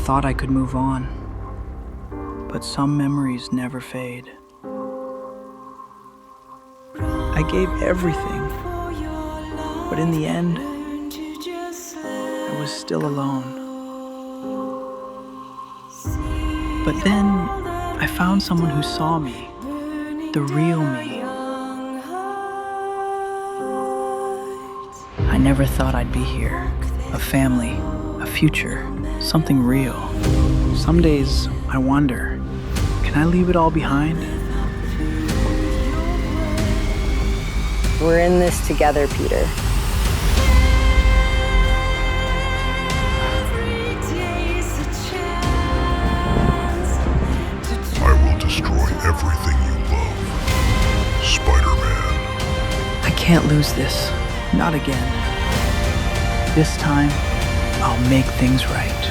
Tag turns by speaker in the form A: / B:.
A: thought I could move on, but some memories never fade. I gave everything, but in the end, I was still alone. But then I found someone who saw me, the real me. I never thought I'd be here. A family, a future, something real. Some days I wonder, can I leave it all behind?
B: We're in this together, Peter.
C: I will destroy everything you love. Spider-Man.
A: I can't lose this. Not again. This time, I'll make things right.